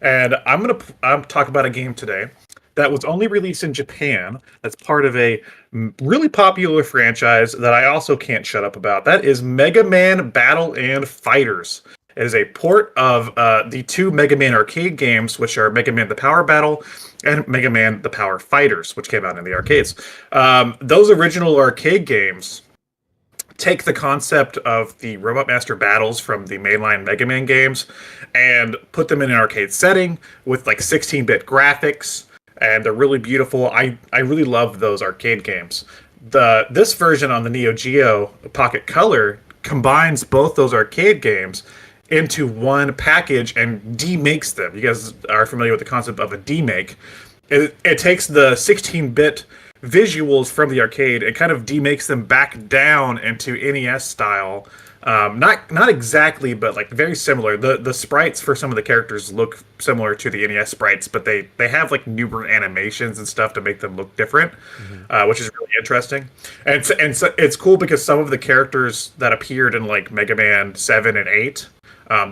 And I'm talk about a game today that was only released in Japan. That's part of a really popular franchise that I also can't shut up about. That is Mega Man Battle and Fighters. It is a port of the two Mega Man arcade games, which are Mega Man: The Power Battle and Mega Man: The Power Fighters, which came out in the arcades. Those original arcade games take the concept of the Robot Master battles from the mainline Mega Man games and put them in an arcade setting with like 16-bit graphics, and they're really beautiful. I really love those arcade games. This version on the Neo Geo Pocket Color combines both those arcade games into one package and demakes them. You guys are familiar with the concept of a demake. It takes the 16-bit visuals from the arcade and kind of demakes them back down into NES style. Not exactly, but like very similar. The sprites for some of the characters look similar to the NES sprites, but they have like newer animations and stuff to make them look different, which is really interesting. And it's cool because some of the characters that appeared in like Mega Man 7 and 8,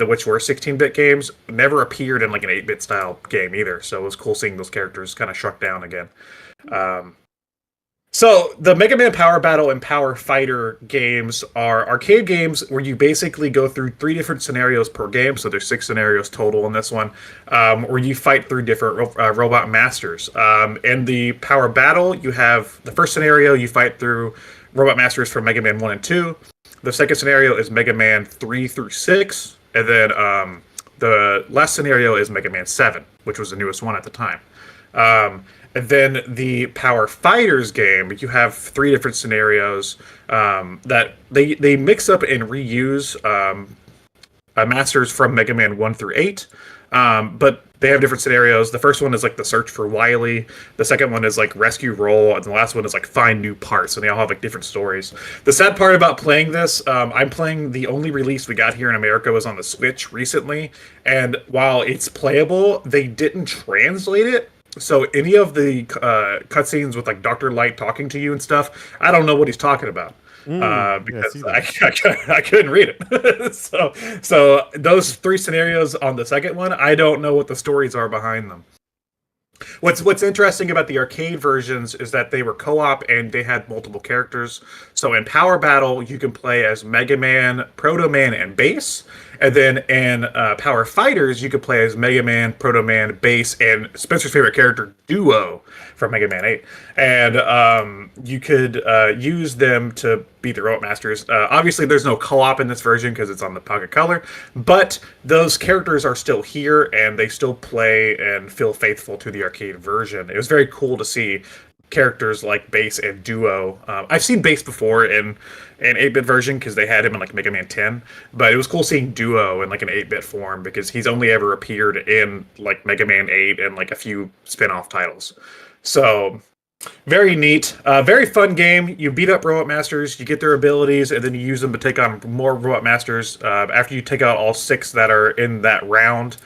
which were 16-bit games, never appeared in like an 8-bit style game either. So it was cool seeing those characters kind of shrunk down again. So the Mega Man Power Battle and Power Fighter games are arcade games where you basically go through 3 different scenarios per game. So there's 6 scenarios total in this one, where you fight through different robot masters. In the Power Battle, you have the first scenario you fight through robot masters from Mega Man 1 and 2. The second scenario is Mega Man 3 through 6, and then the last scenario is Mega Man 7, which was the newest one at the time. And then the Power Fighters game, you have 3 different scenarios that they mix up and reuse masters from Mega Man 1 through 8. But they have different scenarios. The first one is like the search for Wily. The second one is like rescue roll, and the last one is like find new parts. And they all have like different stories. The sad part about playing this, I'm playing the only release we got here in America was on the Switch recently, and while it's playable, they didn't translate it. So any of the cutscenes with like Dr. Light talking to you and stuff, I don't know what he's talking about. Because I couldn't read it. so those 3 scenarios on the second one, I don't know what the stories are behind them. What's interesting about the arcade versions is that they were co-op and they had multiple characters. So in Power Battle, you can play as Mega Man, Proto Man, and Bass. And then in Power Fighters, you could play as Mega Man, Proto Man, Bass, and Spencer's favorite character, Duo, from Mega Man 8. And you could use them to beat the Robot Masters. Obviously, there's no co-op in this version because it's on the Pocket Color, but those characters are still here and they still play and feel faithful to the arcade version. It was very cool to see characters like Bass and Duo. I've seen Bass before in an 8-bit version because they had him in like Mega Man 10, but it was cool seeing Duo in like an 8-bit form because he's only ever appeared in like Mega Man 8 and like a few spin-off titles. So very neat, very fun game. You beat up Robot Masters, you get their abilities, and then you use them to take on more Robot Masters. After you take out all 6 that are in that round,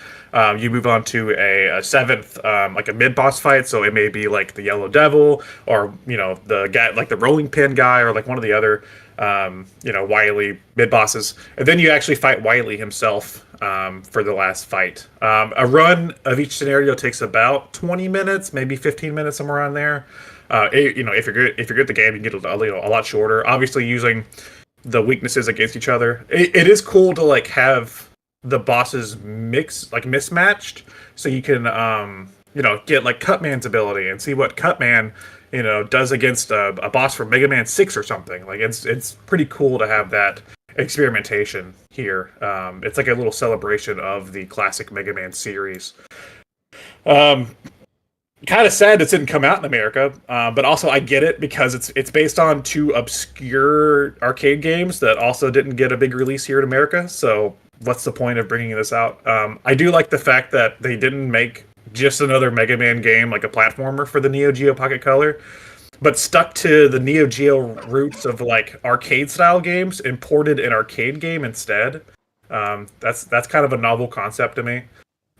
you move on to a 7th, like a mid-boss fight. So it may be like the Yellow Devil, or the guy like the Rolling Pin guy, or like one of the other Wily mid-bosses. And then you actually fight Wily himself for the last fight. A run of each scenario takes about 20 minutes, maybe 15 minutes, somewhere around there. If you're good at the game, you can get a lot shorter. Obviously, using the weaknesses against each other, it is cool to like have the bosses mismatched, so you can get like Cutman's ability and see what Cutman does against a boss from Mega Man 6 or something. Like it's pretty cool to have that experimentation here. It's like a little celebration of the classic Mega Man series. Kind of sad it didn't come out in America, but also I get it because it's based on 2 obscure arcade games that also didn't get a big release here in America. So what's the point of bringing this out? I do like the fact that they didn't make just another Mega Man game, like a platformer for the Neo Geo Pocket Color, but stuck to the Neo Geo roots of like arcade style games, imported an arcade game instead. That's kind of a novel concept to me,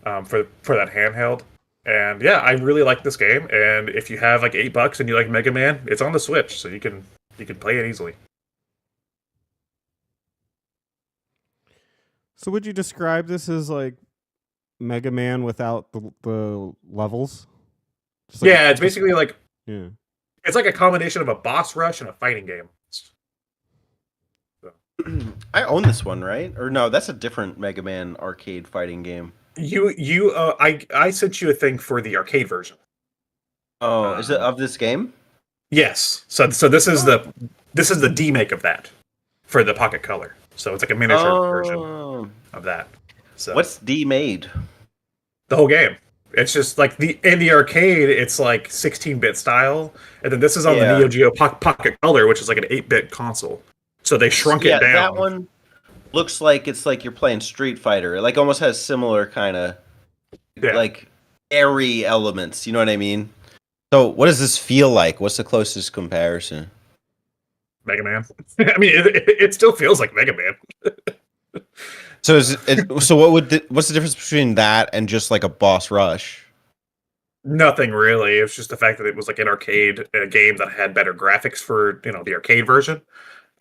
for that handheld. And yeah, I really like this game. And if you have like $8 and you like Mega Man, it's on the Switch, so you can play it easily. So would you describe this as like Mega Man without the levels. Just like Yeah, it's just basically like yeah. it's like a combination of a boss rush and a fighting game. So, I own this one, right? Or no, that's a different Mega Man arcade fighting game. I sent you a thing for the arcade version. Oh, is it Um, of this game? yes, so this is Oh. the demake of that for the Pocket Color. So it's like a miniature version Oh. of that. So What's D made? the whole game. It's just like in the arcade, it's like 16-bit style, and then this is on the Yeah. Neo Geo Pocket Color, which is like an 8-bit console. So they shrunk it Yeah, that down. one looks like it's like you're playing Street Fighter. It like almost has similar kind of Yeah, like airy elements. You know what I mean? So, what does this feel like? What's the closest comparison? Mega Man. I mean, it still feels like Mega Man. So, what's the difference between that and just like a boss rush? Nothing really. It's just the fact that it was like an arcade game that had better graphics for the arcade version.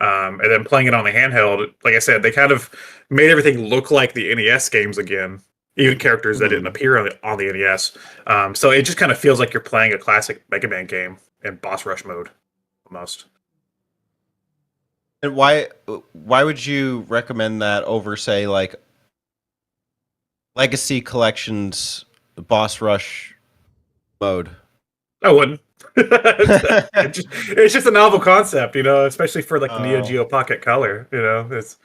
And then playing it on the handheld, like I said, they kind of made everything look like the NES games again, even characters that didn't appear on the NES. So it just kind of feels like you're playing a classic Mega Man game in boss rush mode, almost. And why would you recommend that over say like Legacy Collections boss rush mode? I wouldn't. It's just a novel concept, especially for like the Neo Oh. Geo Pocket Color. It's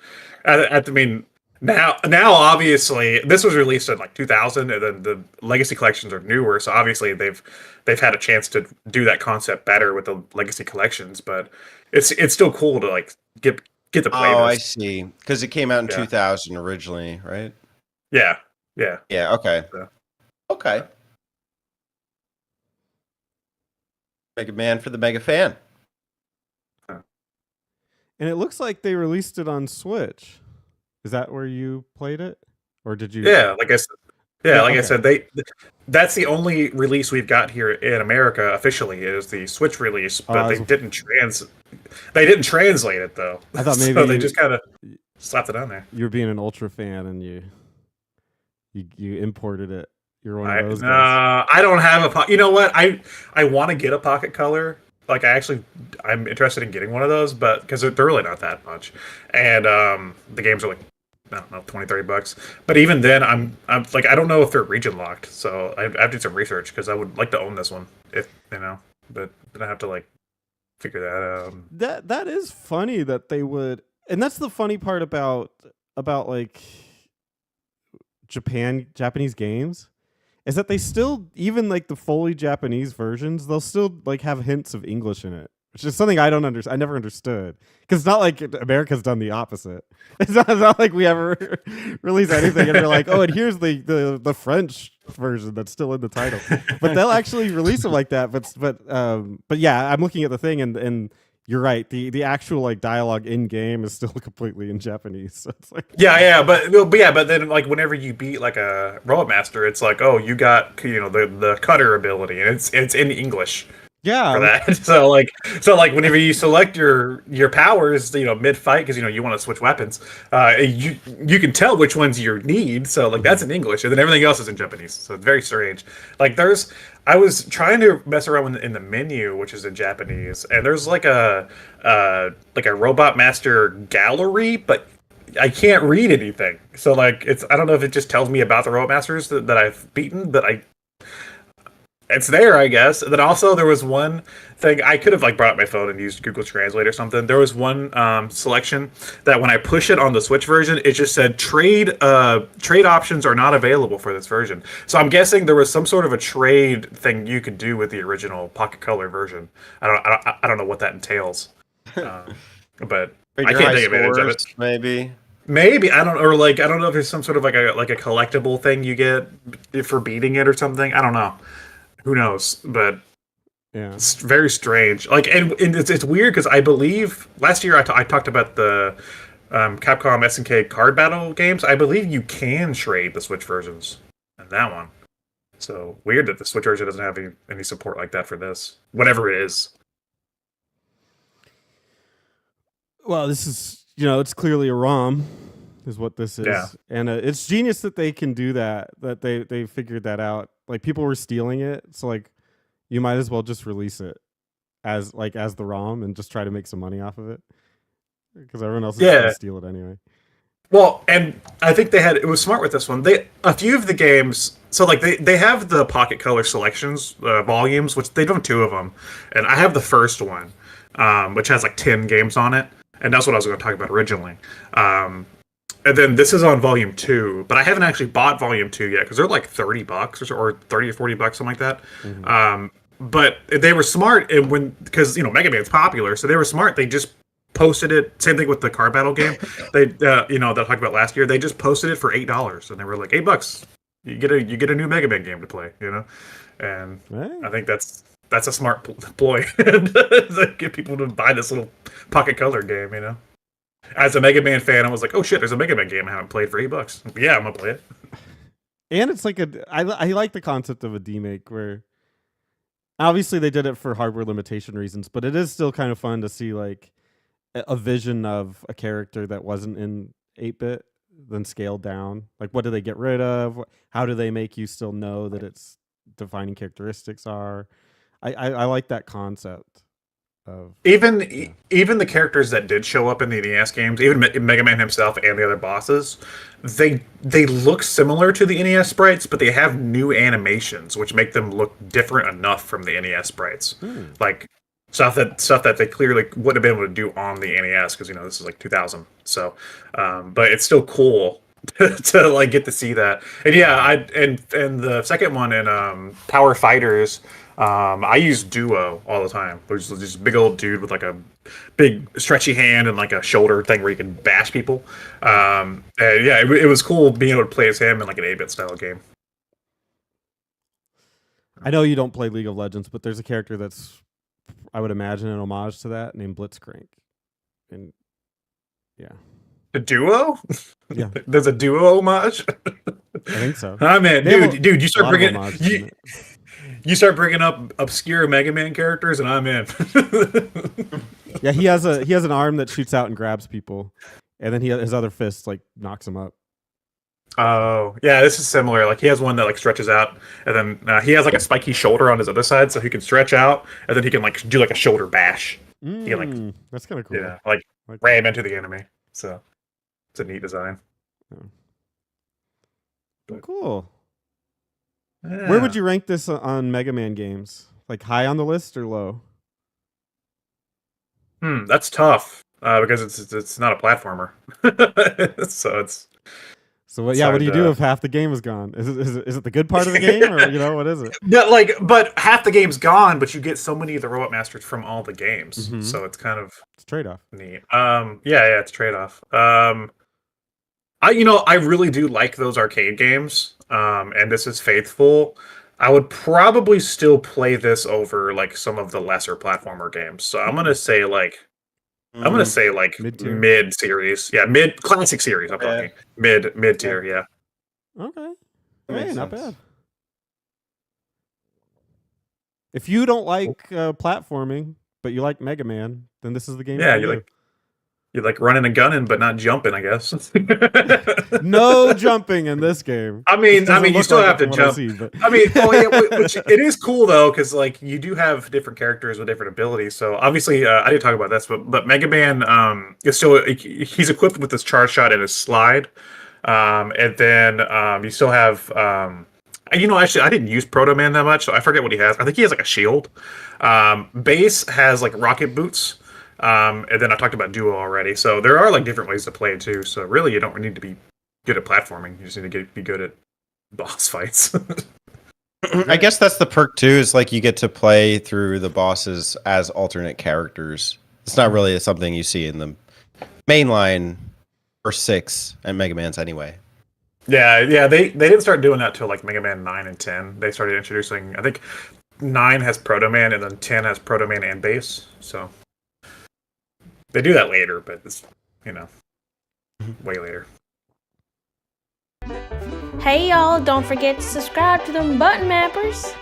I mean now obviously this was released in like 2000, and then the Legacy collections are newer, so obviously they've had a chance to do that concept better with the Legacy collections, but it's still cool to like get to play Oh, I this. see. Because it came out in Yeah, 2000 originally, right? yeah, yeah. Yeah. Okay. So, Okay. Mega Man for the Mega fan. uh, And it looks like they released it on Switch. Is that where you played it, or did you? yeah, like I said, yeah, Yeah. like I Okay. said, that's the only release we've got here in America officially is the Switch release, Oh, but they didn't translate it though. I thought So they maybe just kind of slapped it on there. you were being an Ultra fan and you imported it. You're one of I those guys. I don't have you know what? I want to get a Pocket Color. Like I'm interested in getting one of those, but because they're really not that much, and the games are like I don't know, 20-30 bucks. But even then, I'm like I don't know if they're region locked, so I have to do some research because I would like to own this one if but then I have to like figure that out. That is funny that they would, and that's the funny part about like Japanese games is that they still, even like the fully Japanese versions, they'll still like have hints of English in it, which is something I don't understand. I never understood because it's not like America's done the opposite. It's not like we ever release anything and we're like, oh, and here's the French version that's still in the title. But they'll actually release them like that. But yeah, I'm looking at the thing and you're right. The actual like dialogue in game is still completely in Japanese. So it's like But then like whenever you beat like a Robot Master, it's like oh you got the cutter ability and it's in English yeah, for like that. So like whenever you select your powers, mid fight because you want to switch weapons, you can tell which ones you need. So like that's in English, and then everything else is in Japanese. So it's very strange. Like I was trying to mess around in the menu, which is in Japanese, and there's like a Robot Master gallery, but I can't read anything. So like I don't know if it just tells me about the Robot Masters that I've beaten, but it's there, I guess. And then also there was one thing I could have like brought up my phone and used Google Translate or something. There was one selection that when I push it on the Switch version, it just said trade options are not available for this version. So I'm guessing there was some sort of a trade thing you could do with the original Pocket Color version. I don't know what that entails, but Trade I your can't high take advantage of scores, it. maybe. Maybe I don't know if there's some sort of like a collectible thing you get for beating it or something. I don't know. Who knows? But yeah. it's very strange. Like, and it's weird because I believe last year I talked about the Capcom SNK card battle games. I believe you can trade the Switch versions in that one. So weird that the Switch version doesn't have any support like that for this, whatever it is. Well, this is it's clearly a ROM, is what this is. Yeah. And it's genius that they can do that. That they figured that out. Like people were stealing it, so like you might as well just release it as the ROM and just try to make some money off of it because everyone else is just gonna steal it anyway. Well, and I think it was smart with this one. A few of the games, so like they have the Pocket Color selections volumes, which they do have 2 of them, and I have the first one, which has like 10 games on it, and that's what I was going to talk about originally. And then this is on volume 2, but I haven't actually bought volume 2 yet because they're like $30 or 30 or 40 bucks, something like that. Mm-hmm. But they were smart, and because Mega Man's popular, so they were smart. They just posted it. Same thing with the car battle game. They that I talked about last year. They just posted it for $8, and they were like $8. You get a new Mega Man game to play. And right. I think that's a smart ploy to get people to buy this little Pocket Color game. As a Mega Man fan, I was like, oh shit, there's a Mega Man game I haven't played for $8. Yeah, I'm gonna play it. And it's like I like the concept of a demake where obviously they did it for hardware limitation reasons, but it is still kind of fun to see like a vision of a character that wasn't in 8-bit then scaled down. Like what do they get rid of? How do they make you still know that its defining characteristics are? I like that concept of even the characters that did show up in the NES games, even Mega Man himself and the other bosses, they look similar to the NES sprites, but they have new animations which make them look different enough from the NES sprites. Like stuff that they clearly wouldn't have been able to do on the NES because this is like 2000. So, but it's still cool to like get to see that. And yeah, and the second one in Power Fighters, I use Duo all the time, which is this big old dude with like a big stretchy hand and like a shoulder thing where you can bash people. And yeah, it was cool being able to play as him in like an 8-bit style game. I know you don't play League of Legends, but there's a character that's, I would imagine, an homage to that named Blitzcrank. And yeah. The Duo? Yeah. There's a Duo homage? I think so. I'm in. Dude, you start bringing up obscure Mega Man characters and I'm in. Yeah, he has an arm that shoots out and grabs people. And then his other fist like knocks him up. Oh, yeah, this is similar. Like he has one that like stretches out, and then he has like a spiky shoulder on his other side, so he can stretch out, and then he can like do like a shoulder bash. He can, like, that's kind of cool. Yeah, like ram into the enemy. So it's a neat design. Cool. Yeah. Where would you rank this on Mega Man games? Like high on the list or low? That's tough because it's not a platformer, so it's. So what do you do if half the game is gone? Is it the good part of the game, or what is it? Yeah, but half the game's gone, but you get so many of the Robot Masters from all the games, so it's kind of a trade-off. Neat. Yeah, it's a trade-off. I really do like those arcade games, and this is faithful. I would probably still play this over like some of the lesser platformer games. So I'm gonna say like. Mid series. Yeah, mid classic series. I'm talking mid tier. Yeah. Okay. Hey, not bad. If you don't like platforming, but you like Mega Man, then this is the game. Yeah, you like running and gunning, but not jumping. I guess. No jumping in this game. I mean, you still have to jump. Which it is cool though, because like you do have different characters with different abilities. So obviously, I didn't talk about this, but Mega Man is still he's equipped with his charge shot and his slide, and then you still have. Actually, I didn't use Proto Man that much, so I forget what he has. I think he has like a shield. Base has like rocket boots. And then I talked about Duo already. So there are like different ways to play it too. So really, you don't need to be good at platforming. You just need to be good at boss fights. I guess that's the perk too. Is like you get to play through the bosses as alternate characters. It's not really something you see in the mainline or 6 and Mega Man's anyway. Yeah. They didn't start doing that till like Mega Man 9 and 10. They started introducing. I think 9 has Proto Man and then 10 has Proto Man and Base. So. They do that later, but it's, way later. Hey y'all, don't forget to subscribe to them button mappers.